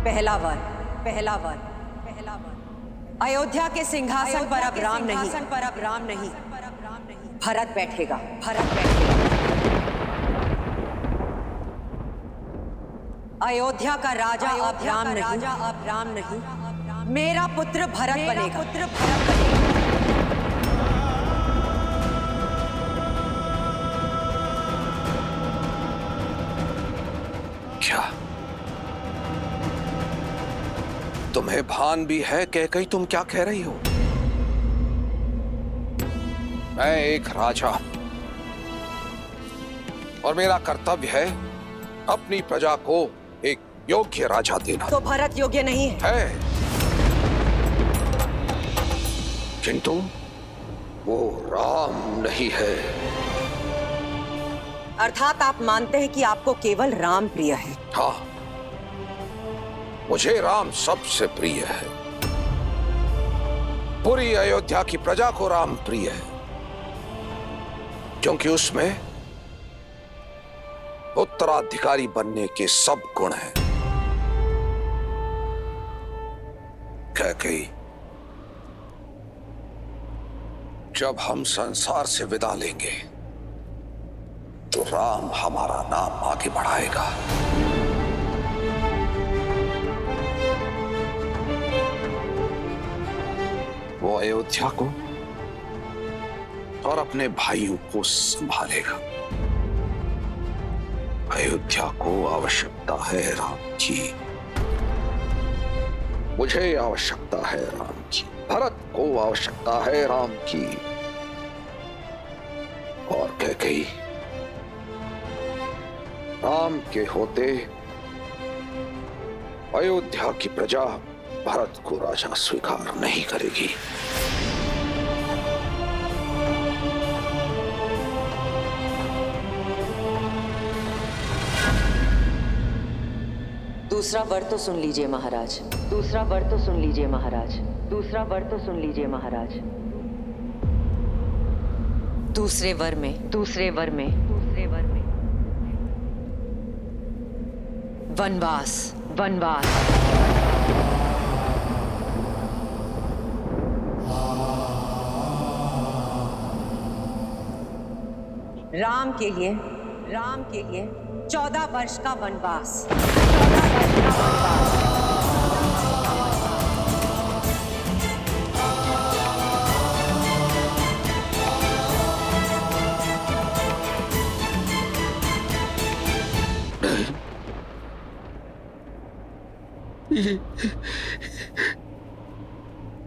पहला वर, पहला वर, पहला वर। अयोध्या के सिंहासन पर अब राम नहीं, भरत बैठेगा, भरत बैठेगा। अयोध्या का राजा अब राम नहीं, मेरा पुत्र भरत बनेगा, पुत्र भरत बनेगा। क्या तुम्हें भान भी है कैकेयी तुम क्या कह रही हो? मैं एक राजा और मेरा कर्तव्य है अपनी प्रजा को एक योग्य राजा देना। तो भरत योग्य नहीं है किंतु वो राम नहीं है। अर्थात आप मानते हैं कि आपको केवल राम प्रिय है? हाँ, मुझे राम सबसे प्रिय है। पूरी अयोध्या की प्रजा को राम प्रिय है क्योंकि उसमें उत्तराधिकारी बनने के सब गुण हैं। कैकेयी, जब हम संसार से विदा लेंगे तो राम हमारा नाम आगे बढ़ाएगा। वो अयोध्या को और अपने भाइयों को संभालेगा। अयोध्या को आवश्यकता है राम की, मुझे आवश्यकता है राम की, भरत को आवश्यकता है राम की। और कैकेयी, राम के होते अयोध्या की प्रजा भरत को राजा स्वीकार नहीं करेगी। दूसरा वर तो सुन लीजिए महाराज, दूसरा वर तो सुन लीजिए महाराज, दूसरा वर तो सुन लीजिए महाराज। दूसरे वर में, दूसरे वर में, दूसरे वर में वनवास, वनवास। राम के लिए 14 वर्ष का वनवास, 14 वर्ष का वनवास।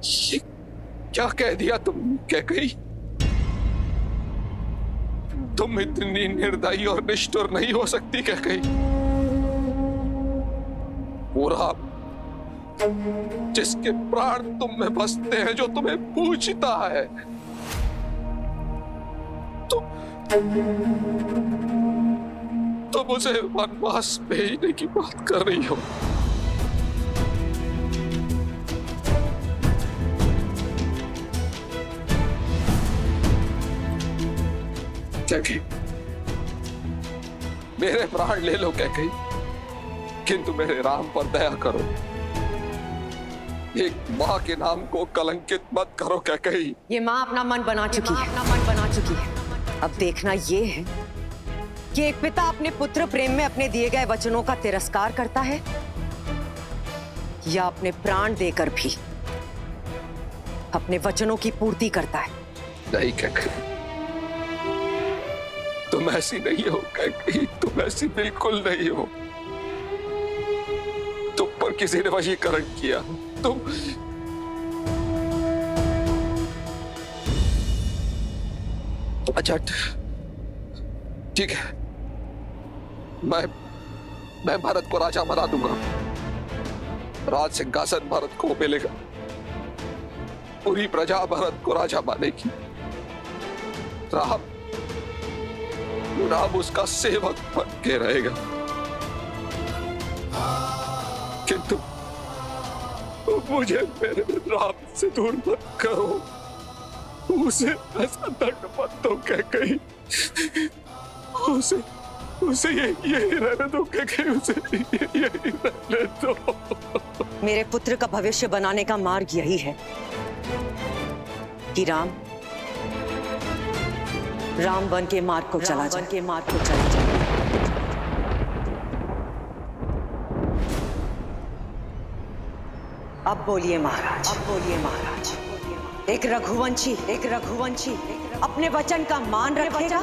ये क्या कह दिया तुम कैकेयी? तुम इतनी निर्दयी और निष्ठुर नहीं हो सकती कैकेयी। पूरा जिसके प्राण तुम में बसते हैं, जो तुम्हें पूछता है, तुम उसे वनवास भेजने की बात कर रही हो। कैकेयी, मेरे प्राण ले लो कैकेयी, किंतु मेरे राम पर दया करो। एक माँ के नाम को कलंकित मत करो कैकेयी। ये माँ अपना मन बना चुकी है, अब देखना ये है कि एक पिता अपने पुत्र प्रेम में अपने दिए गए वचनों का तिरस्कार करता है या अपने प्राण देकर भी अपने वचनों की पूर्ति करता है। नहीं कैकेयी, तुम ऐसी नहीं हो कैकेयी, तुम ऐसी बिल्कुल नहीं हो। तुम पर किसी ने वशीकरण किया। तुम अच्छा ठीक है, मैं भरत को राजा बना दूंगा। राज सिंहासन भरत को मिलेगा, पूरी प्रजा भरत को राजा मानेगी। राम उसका सेवक बन के रहेगा। किंतु मुझे मेरे राम से दूर मत करो, उसे ऐसा दंड मत दो कैकेयी, उसे यही रहने दो के उसे यही रहने दो। मेरे पुत्र का भविष्य बनाने का मार्ग यही है कि राम वन के मार्ग को चला जाए। अब बोलिए महाराज, एक रघुवंशी अपने वचन का मान रखेगा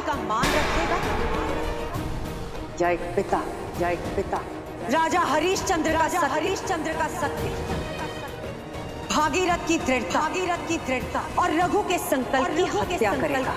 या एक पिता राजा हरिश्चंद्र का सत्य, भागीरथ की दृढ़ता और रघु के संकल्प की हत्या करेगा।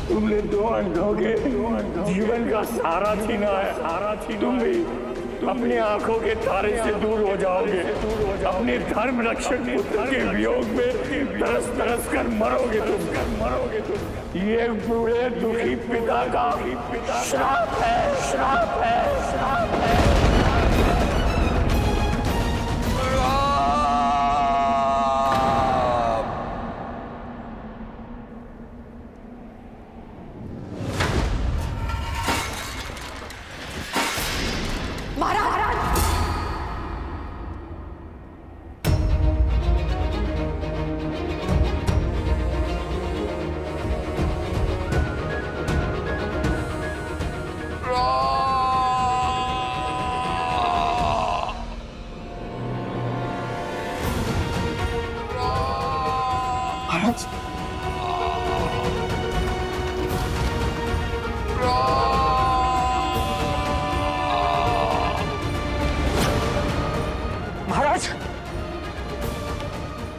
तुमने दो अंधों के जीवन का सहारा छीना है। तुम भी अपनी आंखों के तारे से दूर हो जाओगे। अपने धर्म रक्षक पुत्र के वियोग में तरस कर मरोगे तुम। ये बूढ़े दुखी पिता का श्राप है।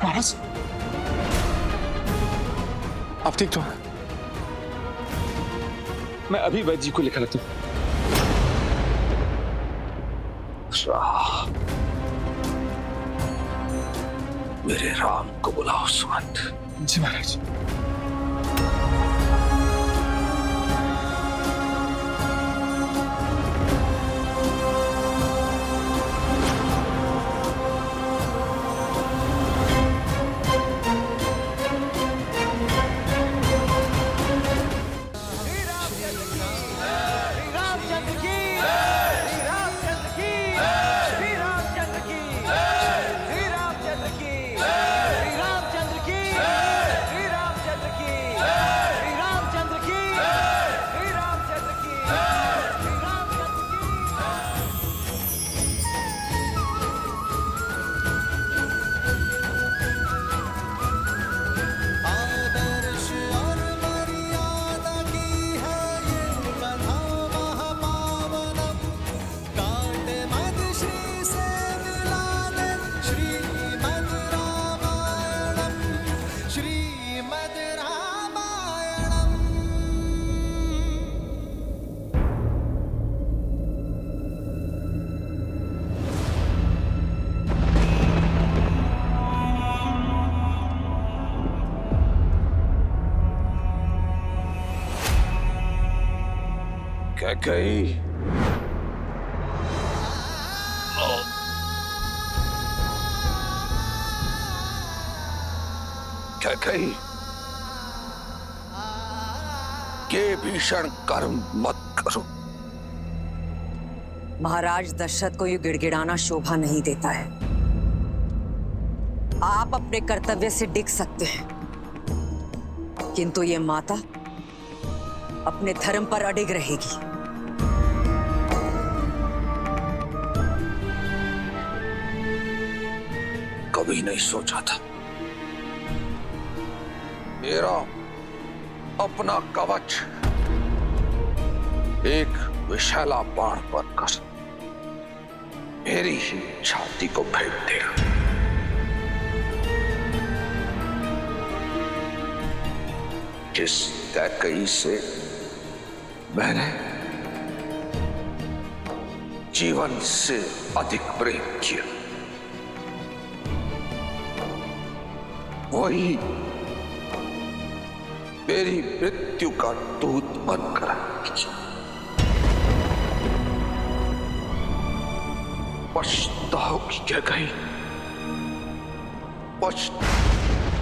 महाराज आप ठीक तो हैं? मैं अभी वैद्य जी को लिखा लेता हूं। मेरे राम को बुलाओ सुमंत। जी महाराज। कैकेयी ये भीषण कर्म मत करो। महाराज दशरथ को ये गिड़गिड़ाना शोभा नहीं देता है। आप अपने कर्तव्य से डिग सकते हैं, किंतु ये माता अपने धर्म पर अडिग रहेगी। कभी नहीं सोचा था मेरा अपना कवच एक विशाला बाण बनकर मेरी ही छाती को फेंक देगा। जिस कैकेयी से मैंने जीवन से अधिक प्रेम किया, वही मेरी मृत्यु का दूत बनकर आएगी। पछताओगी क्या गई, पछताओगी।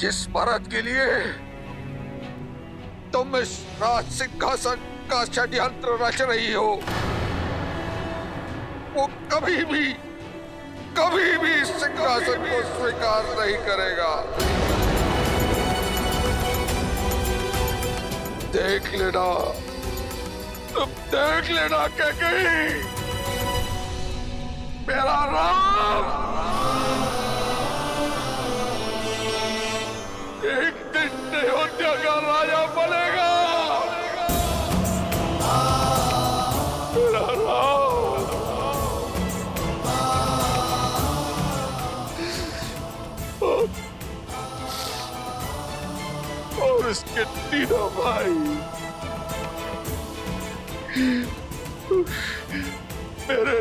जिस भरत के लिए तुम इस राज सिंहासन का षड्यंत्र रच रही हो, वो कभी भी इस सिंहासन को स्वीकार नहीं करेगा। देख लेना, तुम देख लेना कैकेयी, मेरा राम एक दिन अयोध्या का राजा बनेगा। मेरा राम और इसके तीनों भाई मेरे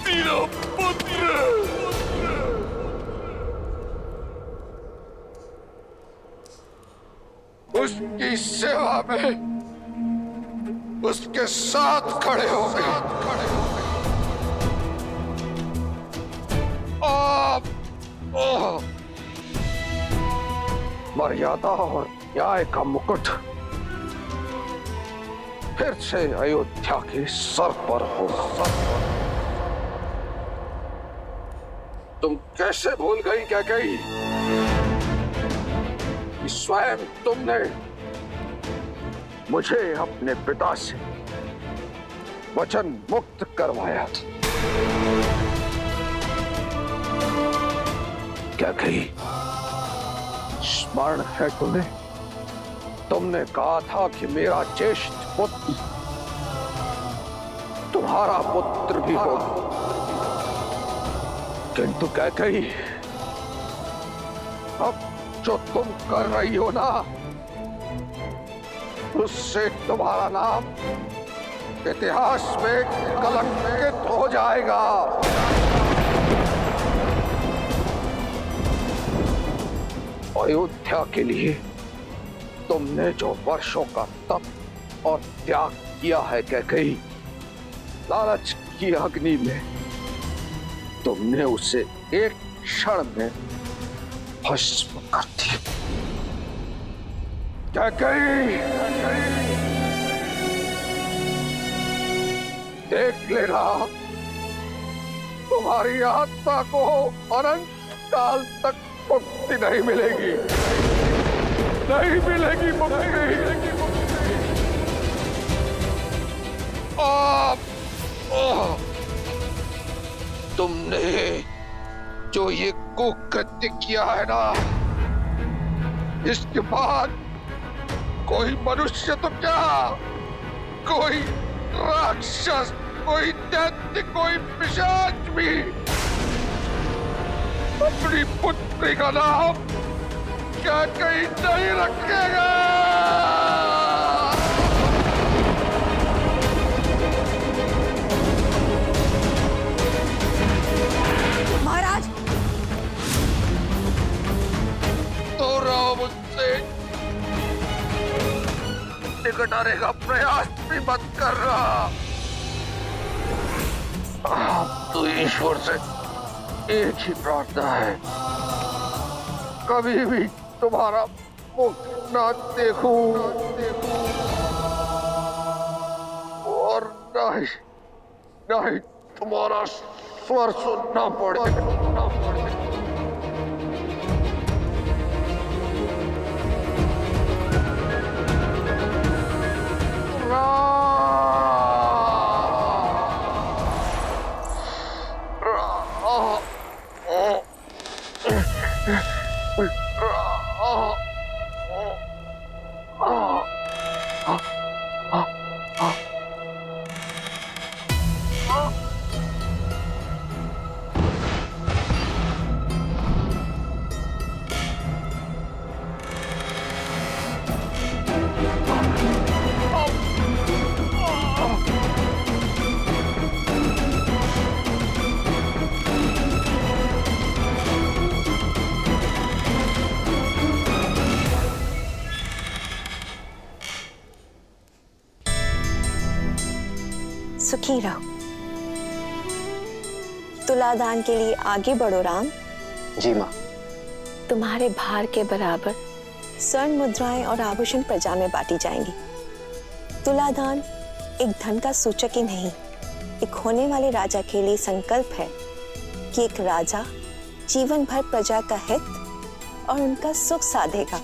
तीनों पुत्र उसकी सेवा में उसके साथ खड़े हो गए। मर्यादा और न्याय का मुकुट फिर से अयोध्या के सर पर होगा। तुम कैसे भूल गई कैकेयी? स्वयं तुमने मुझे अपने पिता से वचन मुक्त करवाया था। क्या कही? स्मरण है तुम्हें? तुमने कहा था कि मेरा ज्येष्ठ पुत्र तुम्हारा पुत्र भी होगा, किंतु क्या कही? अब जो तुम कर रही हो ना, उससे तुम्हारा नाम इतिहास में कलंकित हो जाएगा। अयोध्या के लिए तुमने जो वर्षों का तप और त्याग किया है कैकेयी। लालच की अग्नि में तुमने उसे एक क्षण में भस्म कर दिया। कैकेयी, देख लेना, तुम्हारी आत्मा को अनंत काल तक मुक्ति नहीं मिलेगी, नहीं मिलेगी मुक्ति। तुमने जो ये कुकृत्य किया है ना, इसके बाद कोई मनुष्य तो क्या, कोई राक्षस, कोई दैत्य, कोई पिशाच भी अपनी पुत्री का नाम कैकेयी नहीं रखेगा। महाराज, तो राम मुझसे निकट आने का प्रयास भी मत कर रहा। तो ईश्वर से एक ही प्रार्थना है, कभी भी तुम्हारा मुख ना देखूं और ना ही तुम्हारा स्वर सुनना पड़े। सुखी रहो। तुलादान के लिए आगे बढ़ो राम। जी माँ। तुम्हारे भार के बराबर स्वर्ण मुद्राएं और आभूषण प्रजा में बांटी जाएंगी। तुलादान एक धन का सूचक ही नहीं, एक होने वाले राजा के लिए संकल्प है कि एक राजा जीवन भर प्रजा का हित और उनका सुख साधेगा।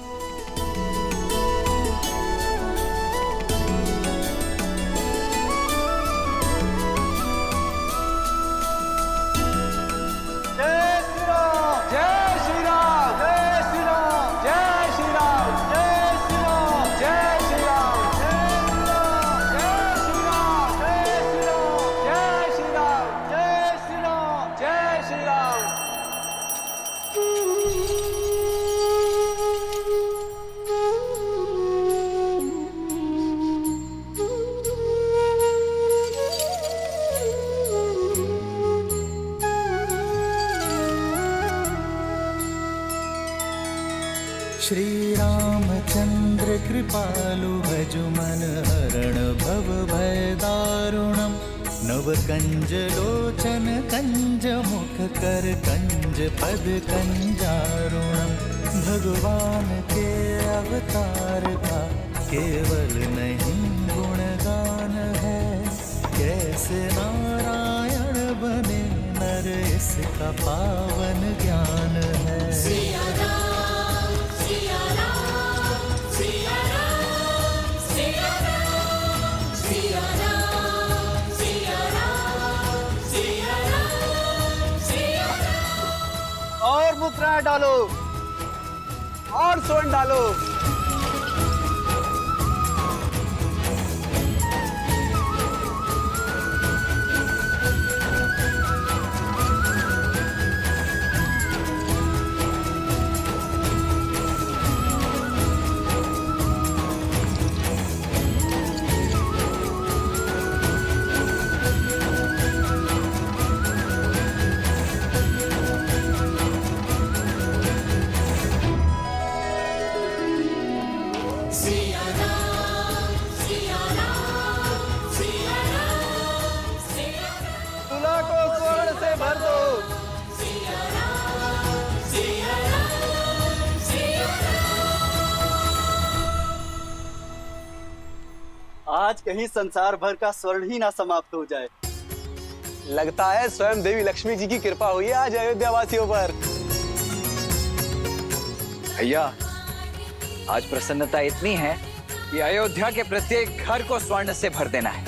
श्री रामचंद्र कृपालु भजु मन हरण भव भय दारुणम। नव कंज लोचन कंज मुख कर कंज पद कंजारुणम। भगवान के अवतार का केवल नहीं गुणगान है, कैसे नारायण बने नर इसका पावन ज्ञान है। और मुद्राएं डालो और स्वर्ण डालो। कहीं संसार भर का स्वर्ण ही ना समाप्त हो जाए। लगता है स्वयं देवी लक्ष्मी जी की कृपा हुई है आज अयोध्या वासियों पर। भैया, आज प्रसन्नता इतनी है कि अयोध्या के प्रत्येक घर को स्वर्ण से भर देना है।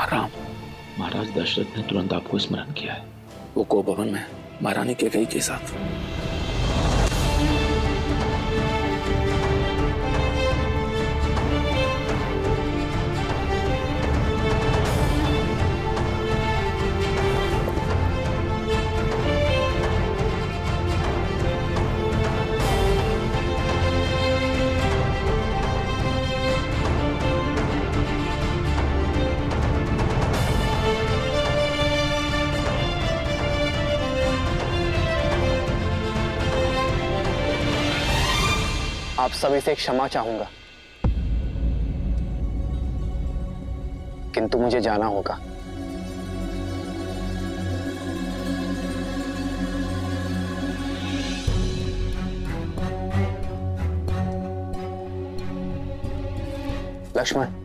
राम, महाराज दशरथ ने तुरंत आपको स्मरण किया है। वो कोप भवन में महारानी कैकेयी के साथ। आप सभी से क्षमा चाहूंगा, किंतु मुझे जाना होगा। लक्ष्मण,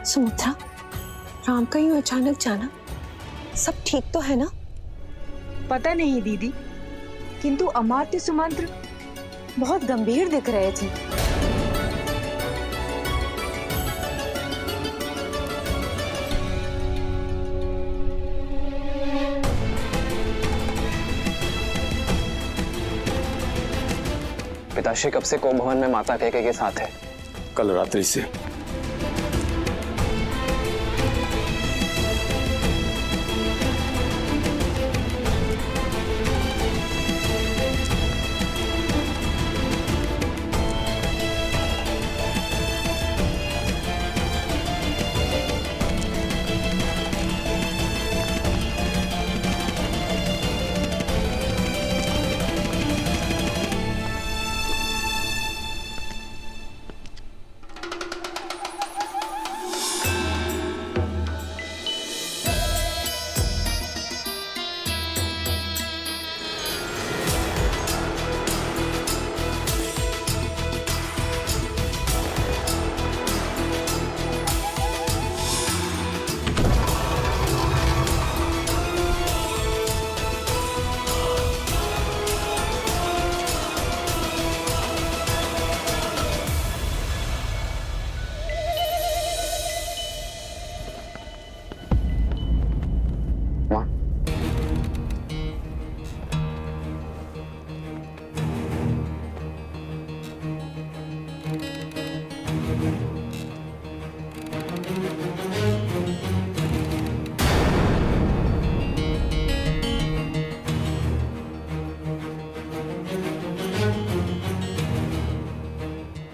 सुमित्रा, राम का यूं अचानक जाना, सब ठीक तो है ना? पता नहीं दीदी, किंतु अमात्य सुमंत्र बहुत गंभीर दिख रहे थे। पिताश्री कब से कोप भवन में माता कैकेयी के साथ है? कल रात्रि से।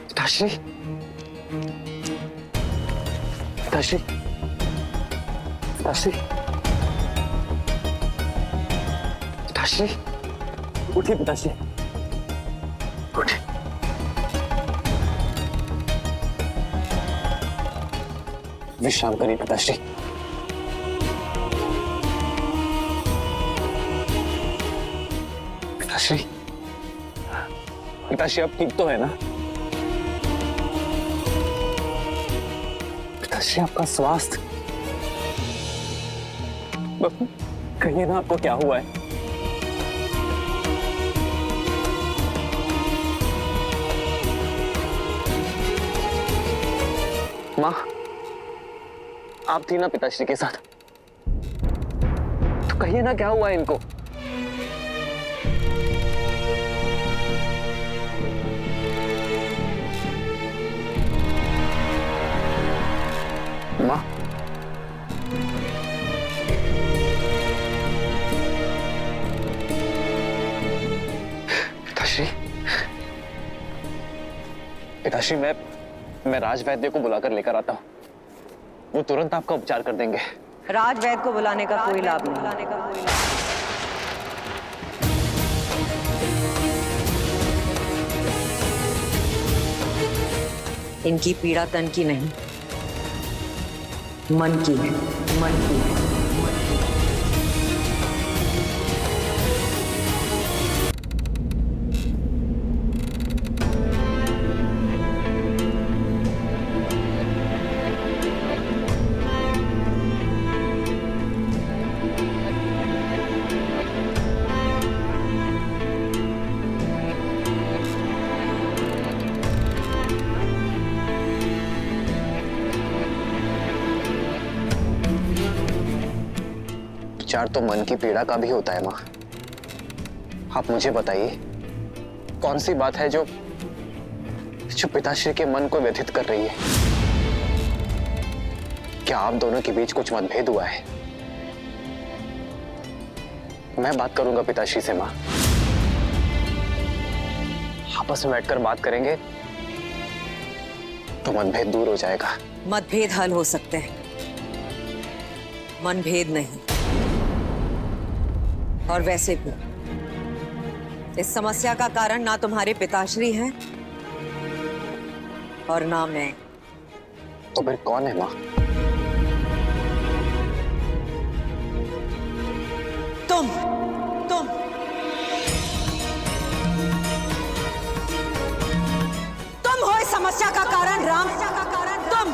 पिताश्री, पिताश्री, पिताश्री, पिताश्री, उठिए पिताश्री, उठिए। विश्राम करिए पिताश्री। पिताश्री, पिताश्री आप ठीक तो है ना? पिताश्री आपका स्वास्थ्य, कहिए ना आपको क्या हुआ है? माँ, आप थी ना पिताश्री के साथ, तो कहिए ना क्या हुआ है इनको? माँ, पिताश्री, पिताश्री मैं राज वैद्य को बुलाकर लेकर आता हूँ। वो तुरंत आपका उपचार कर देंगे। राज वैद्य को बुलाने का कोई लाभ नहीं। इनकी पीड़ा तन की नहीं, मन की है, मन की है। उपचार तो मन की पीड़ा का भी होता है माँ। आप मुझे बताइए, कौन सी बात है जो पिताश्री के मन को व्यथित कर रही है? क्या आप दोनों के बीच कुछ मतभेद हुआ है? मैं बात करूंगा पिताश्री से माँ। आपस में बैठकर बात करेंगे तो मतभेद दूर हो जाएगा। मतभेद हल हो सकते हैं, मनभेद नहीं। और वैसे भी इस समस्या का कारण ना तुम्हारे पिताश्री हैं और ना मैं। तो फिर कौन है माँ? तुम हो इस समस्या का कारण राम। तुम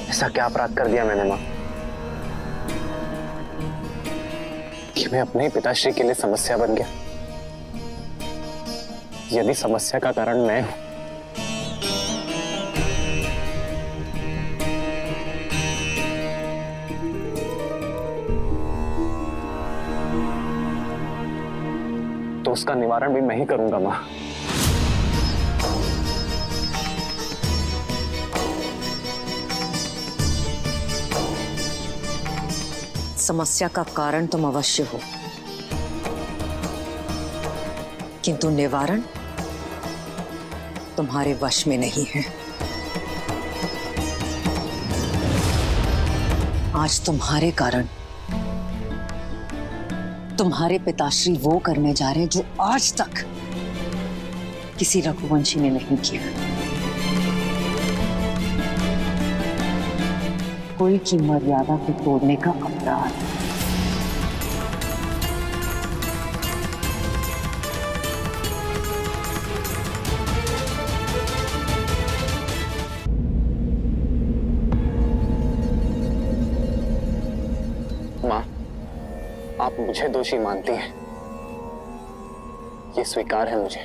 ऐसा क्या अपराध कर दिया मैंने माँ कि मैं अपने ही पिताश्री के लिए समस्या बन गया? यदि समस्या का कारण मैं हूं, तो उसका निवारण भी मैं ही करूंगा माँ। समस्या का कारण तुम अवश्य हो, किंतु निवारण तुम्हारे वश में नहीं है। आज तुम्हारे कारण तुम्हारे पिताश्री वो करने जा रहे हैं जो आज तक किसी रघुवंशी ने नहीं किया। कोई की मर्यादा को तोड़ने का अपराध। माँ, आप मुझे दोषी मानती हैं, ये स्वीकार है मुझे,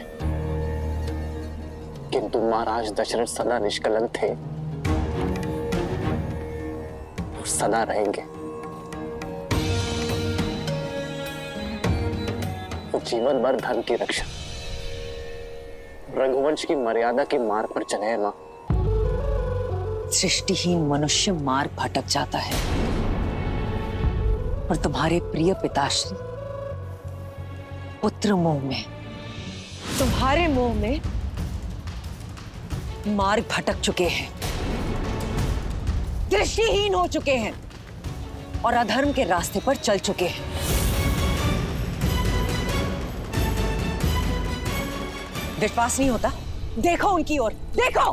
किंतु महाराज दशरथ सदा निष्कलंक थे। सदा रहेंगे। वो जीवन भर धर्म की रक्षा, रघुवंश की मर्यादा के मार्ग पर चले हैं मां। सृष्टिहीन मनुष्य मार्ग भटक जाता है और तुम्हारे प्रिय पिताश्री पुत्र मोह में, तुम्हारे मोह में मार्ग भटक चुके हैं, दृष्टिहीन हो चुके हैं और अधर्म के रास्ते पर चल चुके हैं। विश्वास नहीं होता? देखो उनकी ओर, देखो।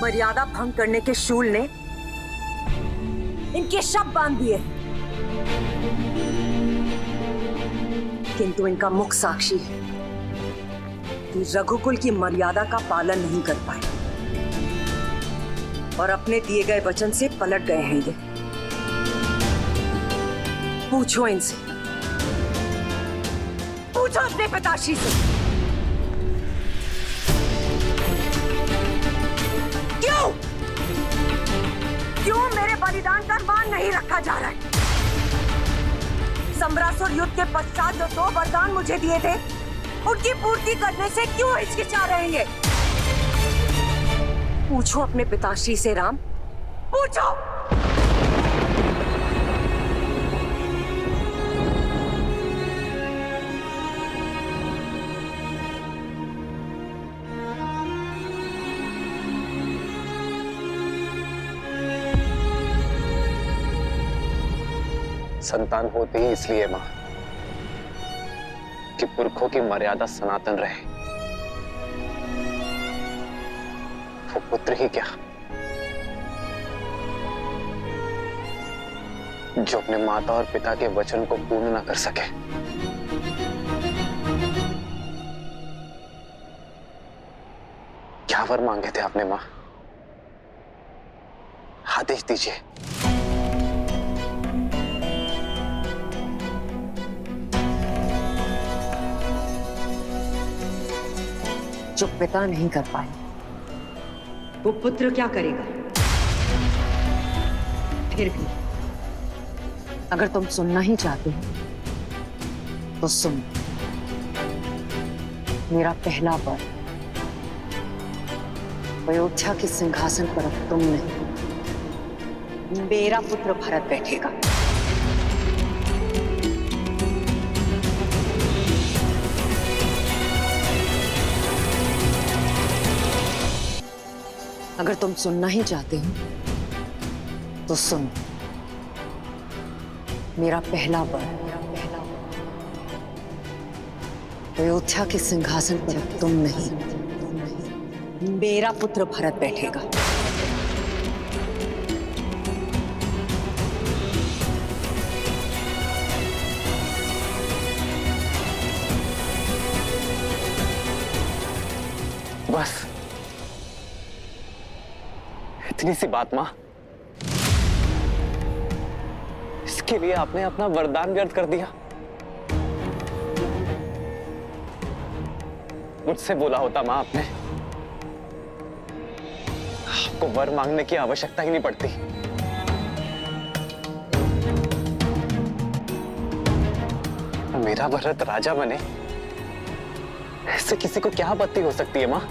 मर्यादा भंग करने के शूल ने इनके शब बांध दिए, किंतु इनका मुख साक्षी है कि रघुकुल की मर्यादा का पालन नहीं कर पाए और अपने दिए गए वचन से पलट गए हैं ये। पूछो इनसे, पूछो अपने पिताश्री से, क्यों मेरे बलिदान का मान नहीं रखा जा रहा है? सम्रासुर युद्ध के पश्चात जो 2 वरदान मुझे दिए थे, उनकी पूर्ति करने से क्यों हिचकिचा रहे हैं? पूछो अपने पिताश्री से राम, पूछो। संतान होते ही इसलिए मां कि पुरखों की मर्यादा सनातन रहे। वो पुत्र ही क्या, जो अपने माता और पिता के वचन को पूर्ण न कर सके। क्या वर मांगे थे आपने मां? आदेश दीजिए। जो पिता नहीं कर पाए वो पुत्र क्या करेगा? फिर भी अगर तुम सुनना ही चाहते हो तो सुन। मेरा पहला वर, अयोध्या के सिंहासन पर अब तुम नहीं, मेरा पुत्र भरत बैठेगा। अगर तुम सुनना ही चाहते हो तो सुन। मेरा पहला वर, अयोध्या के सिंहासन पर तुम नहीं, मेरा पुत्र भरत बैठेगा। बस इतनी सी बात मां, इसके लिए आपने अपना वरदान व्यर्थ कर दिया। मुझसे बोला होता मां आपने, आपको वर मांगने की आवश्यकता ही नहीं पड़ती। मेरा भरत राजा बने, ऐसे किसी को क्या आपत्ति हो सकती है मां?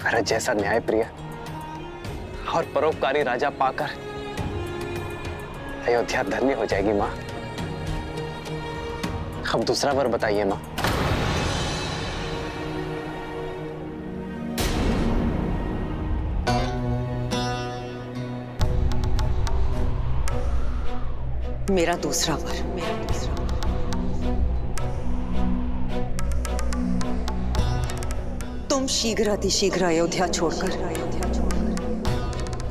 भरत जैसा न्यायप्रिय और परोपकारी राजा पाकर अयोध्या धन्य हो जाएगी मां। अब दूसरा वर बताइए मां। मेरा दूसरा वर, तुम शीघ्र अतिशीघ्र अयोध्या छोड़कर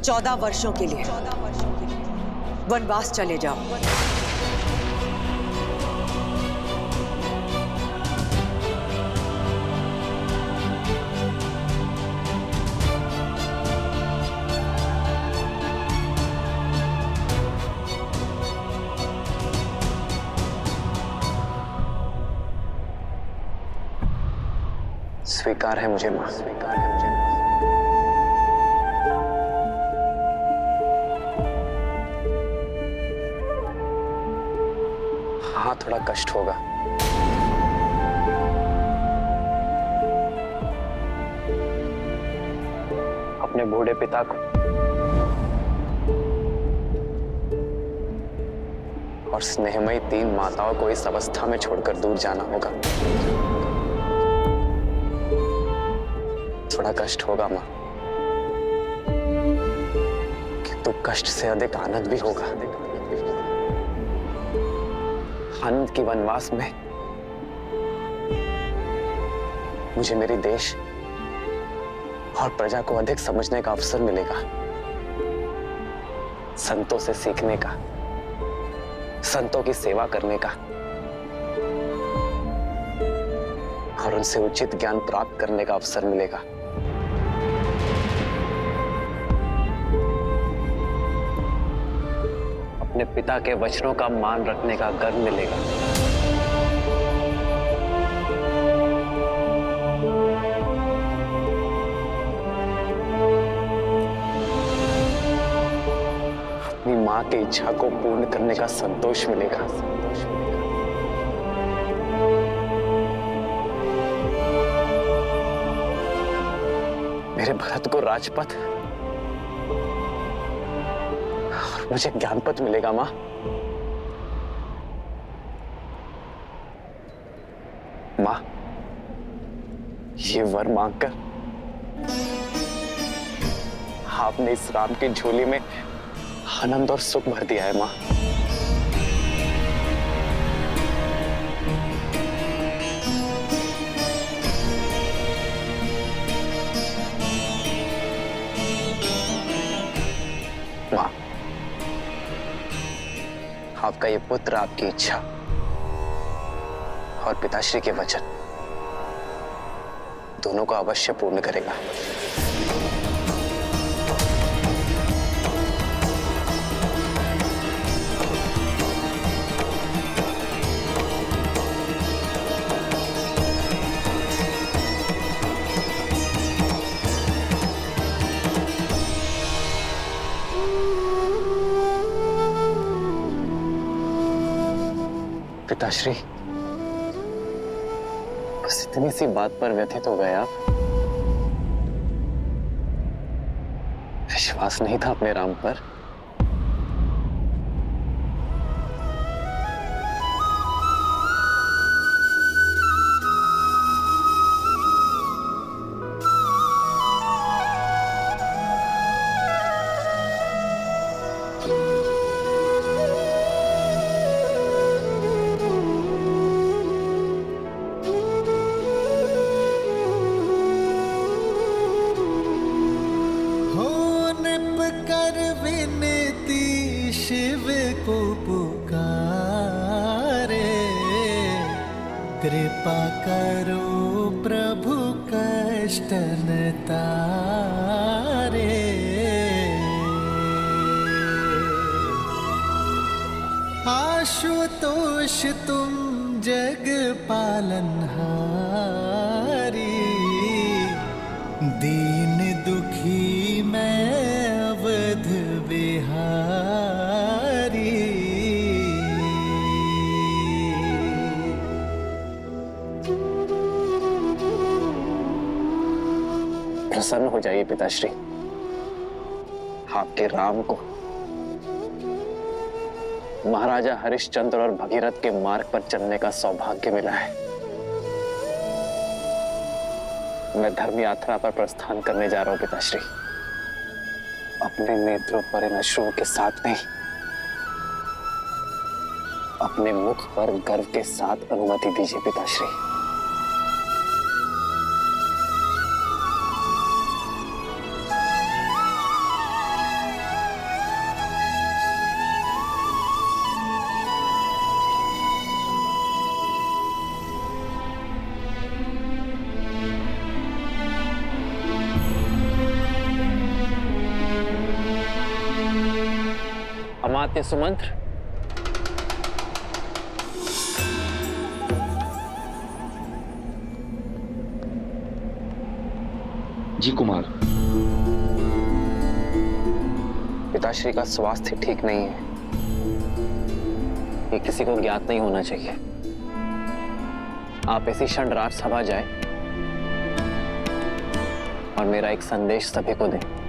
14 वर्षों के लिए वनवास चले जाओ। स्वीकार है मुझे मां, स्वीकार है मुझे। हाँ, थोड़ा कष्ट होगा। अपने बूढ़े पिता को और स्नेहमयी 3 माताओं को इस अवस्था में छोड़कर दूर जाना होगा। थोड़ा कष्ट होगा मां, किंतु कष्ट से अधिक आनंद भी होगा। आनंद की वनवास में मुझे मेरी देश और प्रजा को अधिक समझने का अवसर मिलेगा, संतों से सीखने का, संतों की सेवा करने का और उनसे उचित ज्ञान प्राप्त करने का अवसर मिलेगा। अपने पिता के वचनों का मान रखने का गर्व मिलेगा। अपनी मां की इच्छा को पूर्ण करने का संतोष मिलेगा। मेरे भरत को राजपथ और मुझे ज्ञानपथ मिलेगा मां। मां, ये वर मांगकर आपने इस राम की झोली में आनंद और सुख भर दिया है मां। मां, आपका ये पुत्र आपकी इच्छा और पिताश्री के वचन दोनों को अवश्य पूर्ण करेगा। पिताश्री, बस इतनी सी बात पर व्यथित हो गए आप। विश्वास नहीं था अपने राम पर। कृपा करो प्रभु कष्ट न तारे। आशुतोष तुम जग पालनहारी, दीन दुखी मैं अवध बिहारी। प्रसन्न हो जाइए पिताश्री, आपके राम को महाराजा हरिश्चंद्र और भगीरथ के मार्ग पर चलने का सौभाग्य मिला है। मैं धर्म यात्रा पर प्रस्थान करने जा रहा हूं पिताश्री। अपने नेत्रों पर इन अश्रुओं के साथ नहीं, अपने मुख पर गर्व के साथ अनुमति दीजिए पिताश्री। अमात्य सुमंत्र, जी कुमार। पिताश्री का स्वास्थ्य ठीक नहीं है, ये किसी को ज्ञात नहीं होना चाहिए। आप इसी क्षण राजसभा जाए और मेरा एक संदेश सभी को दें।